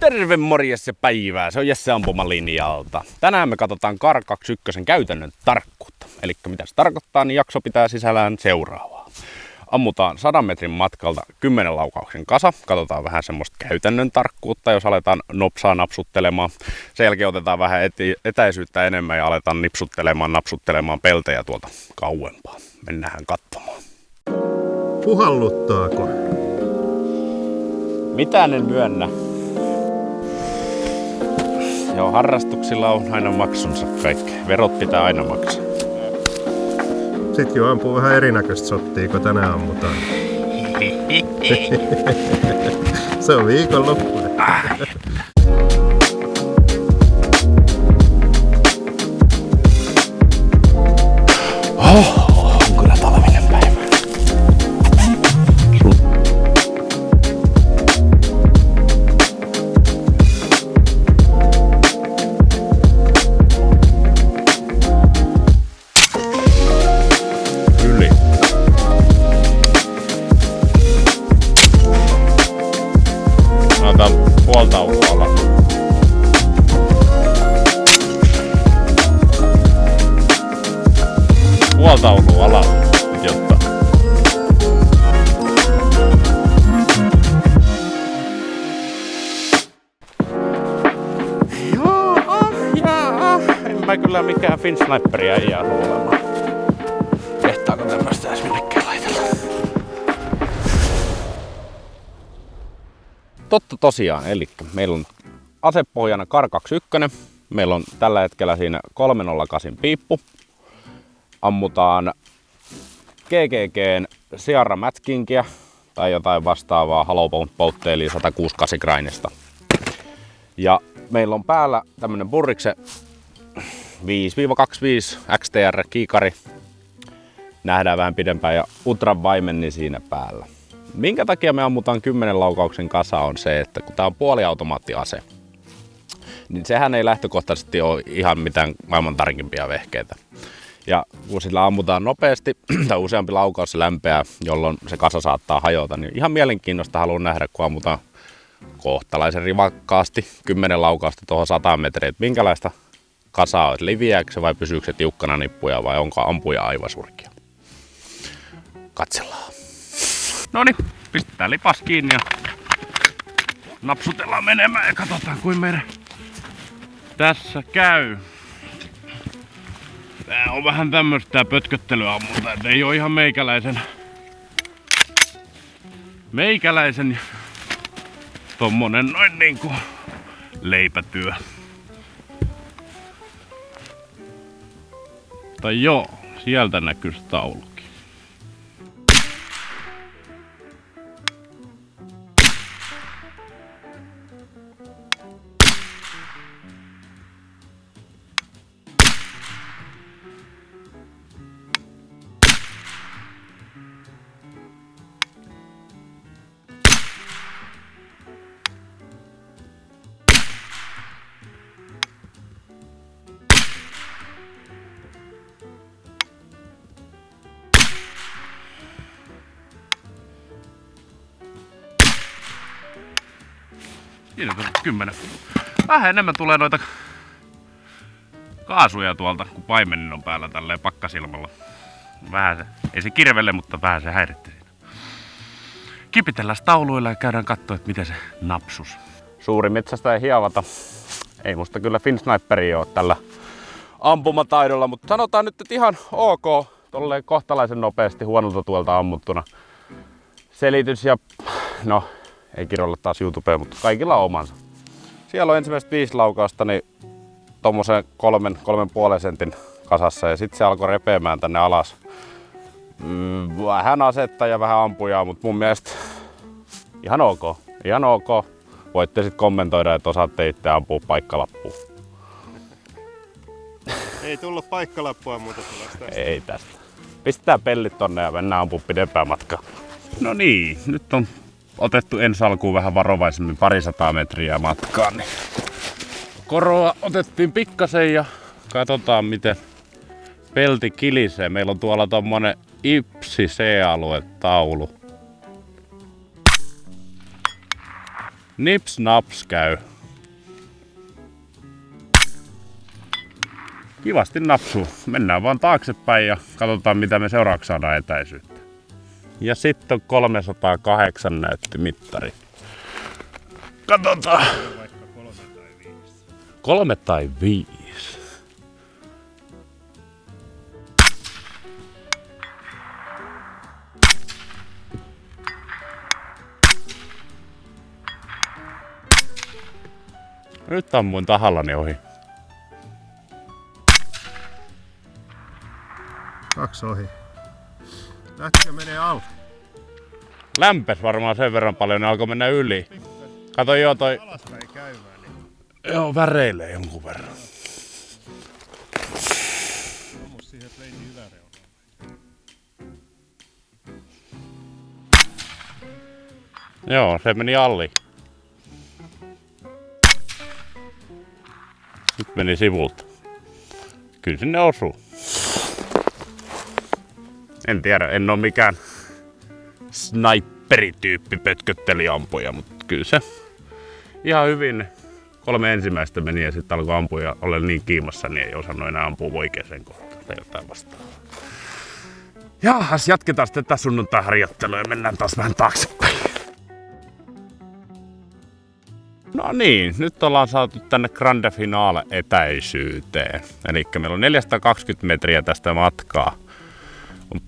Terve morjes ja päivää, se on Jesse ampumalinjalta. Tänään me katsotaan Kar 21 käytännön tarkkuutta. Eli mitä se tarkoittaa, niin jakso pitää sisällään seuraavaa. Ammutaan 100 metrin matkalta 10 laukauksen kasa. Katsotaan vähän semmoista käytännön tarkkuutta, jos aletaan nopsaa napsuttelemaan. Sen jälkeen otetaan vähän etäisyyttä enemmän ja aletaan napsuttelemaan peltejä tuolta kauempaa. Mennään katsomaan. Puhalluttaako? Mitään en myönnä. Joo, harrastuksilla on aina maksunsa kaikki. Verot pitää aina maksaa. Sitten jo ampuu vähän erinäköistä shottia, kun tänään ammutaan. Se on viikonloppu. On kyllä talvinen päivä. Puoltaulua alla. Puoltaulua alla piti ottaa. En mä kyllä mikään finsniperi äijää olemaan. Kehtaako tämmöstä edes minnekään laitella? Totta tosiaan, eli meillä on asepohjana Kar 21. Meillä on tällä hetkellä siinä 308 piippu. Ammutaan GGGn Sierra Matchkingia tai jotain vastaavaa Hollow Bolt eli 168 grainista. Ja meillä on päällä tämmönen Burriksen 5-25 XTR kiikari. Nähdään vähän pidempään ja Utran vaimenni siinä päällä. Minkä takia me ammutaan 10 laukauksen kasa on se, että kun tää on puoliautomaattiase, niin sehän ei lähtökohtaisesti ole ihan mitään maailman tarkimpia vehkeitä. Ja kun sillä ammutaan nopeasti tai useampi laukaus se lämpeää, jolloin se kasa saattaa hajota, niin ihan mielenkiintoista haluan nähdä, kun ammutaan kohtalaisen rivakkaasti 10 laukausta tuohon 100 metriä, että minkälaista kasaa on, liviääkö se vai pysyykö se tiukkana nippuja vai onko ampuja aivan surkia. Katsellaan. Noniin, pistetään lipas kiinni ja napsutellaan menemään ja katsotaan kuin meidän tässä käy. Tää on vähän tämmöstä pötköttelyammunta, et ei oo ihan meikäläisen tommonen noin niinku leipätyö. Tai joo, sieltä näkyy se taulu. Siinä on 10. Vähän enemmän tulee noita kaasuja tuolta, kun paimenin on päällä tälleen pakkasilmalla. Vähän se, ei se kirvelle, mutta vähän se häiritti siinä. Kipitellään tauluilla ja käydään katsoa, että miten se napsus. Suuri metsästä ei hiavata. Ei musta kyllä finsniperia ole tällä ampumataidolla, mutta sanotaan nyt, että ihan ok. Tolleen kohtalaisen nopeasti huonolta tuolta ammuttuna. Selitys ja no, ei kirjoilla taas YouTubeen, mutta kaikilla on omansa. Siellä on ensimmäiset 5 laukausta niin tommosen 3,5 sentin kasassa ja sitten se alkoi repeämään tänne alas. Vähän asetta ja vähän ampujaa, mutta mun mielestä ihan ok. Ihan ok. Voitte sitten kommentoida, että osaatte itse ampua paikkalappuun. Ei tullut paikkalappua muuta tästä. Ei tästä. Pistetään pellit tonne ja mennään ampua pidempää matkaa. No niin, nyt on otettu ensi alkuun vähän varovaisemmin 200 metriä matkaa. Niin koroa otettiin pikkasen ja katsotaan miten pelti kilisee. Meillä on tuolla tommonen IPSI C-aluetaulu. Nips naps käy. Kivasti napsuu. Mennään vaan taaksepäin ja katsotaan mitä me seuraavaksi saadaan etäisyyttä. Ja sitten on 308 näytti mittari. Katsotaan. Vaikka 3 tai 5. 3 tai 5. Nyt ammuin tahallani ohi. 2 ohi. Lähtikö menee alle? Lämpes varmaan sen verran paljon, ne alkoi mennä yli. Kato joo toi. Alaspäin käymään, niin Joo, väreilee jonkun verran. ammu siihen pleinin yläreunaan. Joo, se meni alli. Nyt meni sivulta. Kyllä sinne osuu. En tiedä, en oo mikään snipperityyppi pötköttelijäampuja, mutta kyllä se ihan hyvin 3 ensimmäistä meni ja sitten alkoi ampua ja olen niin kiimassa, niin ei osannut enää ampua oikeaan kohtaan tai jotain vastaavaa. Jaahas, jatketaan sitten tätä sunnuntai-harjoittelua ja mennään taas vähän taaksepäin. No niin, nyt ollaan saatu tänne Grande Finale etäisyyteen. Eli meillä on 420 metriä tästä matkaa. On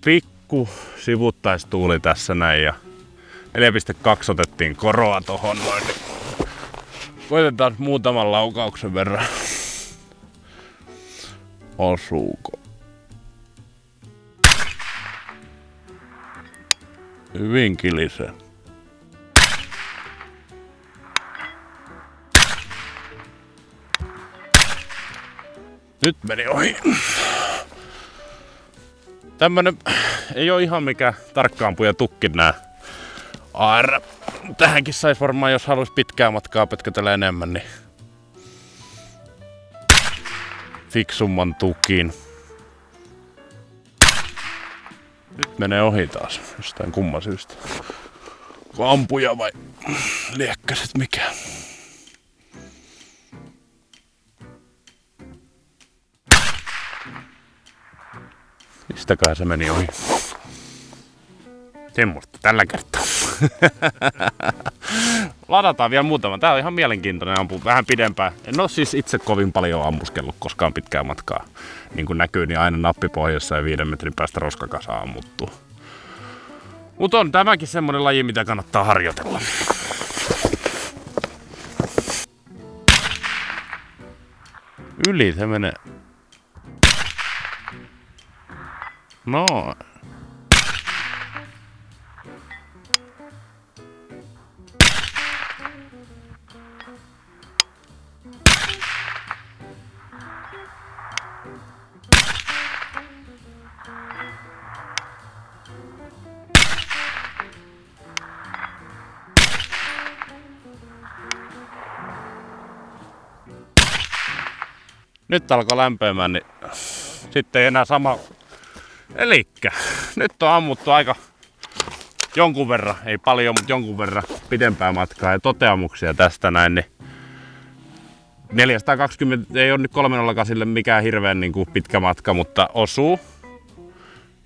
pikku sivuttaistuuli tässä näin ja 4,2 otettiin koroa tohon noin. Koitetaan muutaman laukauksen verran. Osuuko? Hyvin kilisee. Nyt meni ohi. Tämmönen ei oo ihan mikään tarkkaampuja tukki nää AR. Tähänkin sais varmaan, jos haluais pitkää matkaa pötkötellä enemmän, niin fiksumman tukin. Nyt menee ohi taas jostain kumman syystä. Onko ampuja vai liekkäset mikään? Mistäkään se meni ohi? Semmosta tällä kertaa. Ladataan vielä muutama. Tää on ihan mielenkiintoinen ampu. Vähän pidempään. En oo siis itse kovin paljon ammuskellut koskaan pitkää matkaa. Niin kuin näkyy, niin aina nappipohjassa ja 5 metrin päästä roskakasa ammuttuu. Mut on tämäkin semmonen laji, mitä kannattaa harjoitella. Yli se menee. No. Nyt alkoi lämpeämään, niin sitten ei enää sama. Elikkä nyt on ammuttu aika jonkun verran, ei paljon, mutta jonkun verran pidempää matkaa ja toteamuksia tästä näin. Niin 420 ei ole nyt 308 mikään hirveän niin kuin pitkä matka, mutta osuu.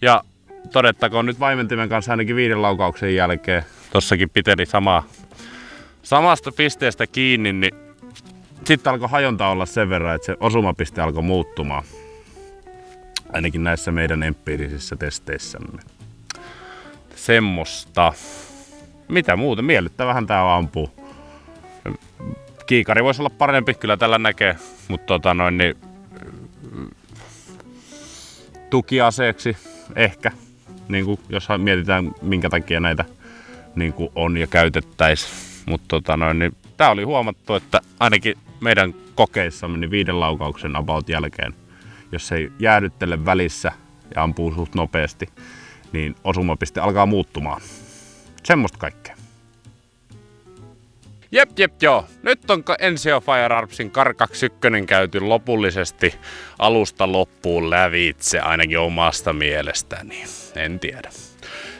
Ja todettakoon nyt vaimentimen kanssa ainakin 5 laukauksen jälkeen. Tossakin piteli samasta pisteestä kiinni, niin sitten alkoi hajonta olla sen verran, että se osumapiste alkoi muuttumaan. Ainakin näissä meidän empiirisissä testeissämme. Semmosta. Mitä muuta? Miellyttävähän tää ampuu. Kiikari voisi olla parempi, kyllä tällä näkee. Mutta niin, tukiaseeksi ehkä. Niin kuin, jos mietitään minkä takia näitä niin kuin on ja käytettäisiin. Mutta niin, tää oli huomattu, että ainakin meidän kokeissamme niin 5 laukauksen about jälkeen, jos ei jäädyttele välissä ja ampuu suht nopeasti, niin osumapiste alkaa muuttumaan. Semmosta kaikkea. Jep, joo. Nyt on Ensio Firearmsin Kar 21 käyty lopullisesti alusta loppuun lävitse, ainakin omasta mielestäni. En tiedä.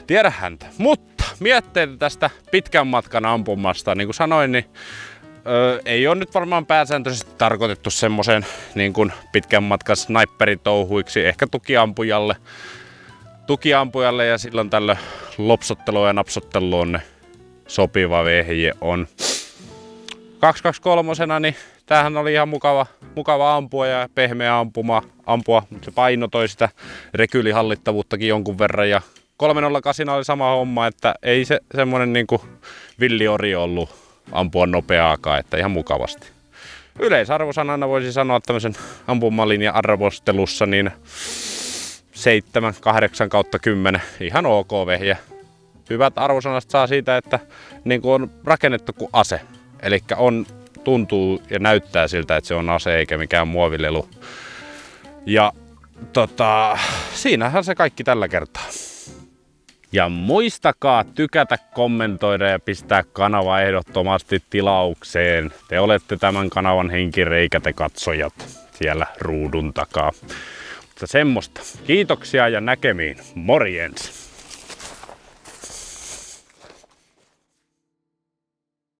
Tiedä häntä. Mutta mietteitä tästä pitkän matkan ampumasta. Niin kuin sanoin, niin Ei ole nyt varmaan pääsääntöisesti tarkoitettu semmoiseen niin kuin pitkän matkan snipperitouhuiksi, ehkä tukiampujalle ja silloin tällöin lopsotteluun ja napsotteluun ne sopiva vehje on. 223, niin tämähän oli ihan mukava ampua ja pehmeä ampua, mutta se paino toi sitä rekyylihallittavuuttakin jonkun verran. Ja 308 oli sama homma, että ei se semmonen niinku villiori ollut ampua nopeaakaan, että ihan mukavasti. Yleisarvosanana voisi sanoa tämmöisen ampumalinjan arvostelussa niin 7, 8/10, ihan ok vehje. Hyvät arvosanat saa siitä, että niinku on rakennettu kuin ase. Eli tuntuu ja näyttää siltä, että se on ase eikä mikään muovilelu. Ja siinähän se kaikki tällä kertaa. Ja muistakaa tykätä, kommentoida ja pistää kanava ehdottomasti tilaukseen. Te olette tämän kanavan henkireikä, te katsojat siellä ruudun takaa. Mutta semmoista. Kiitoksia ja näkemiin. Morjens!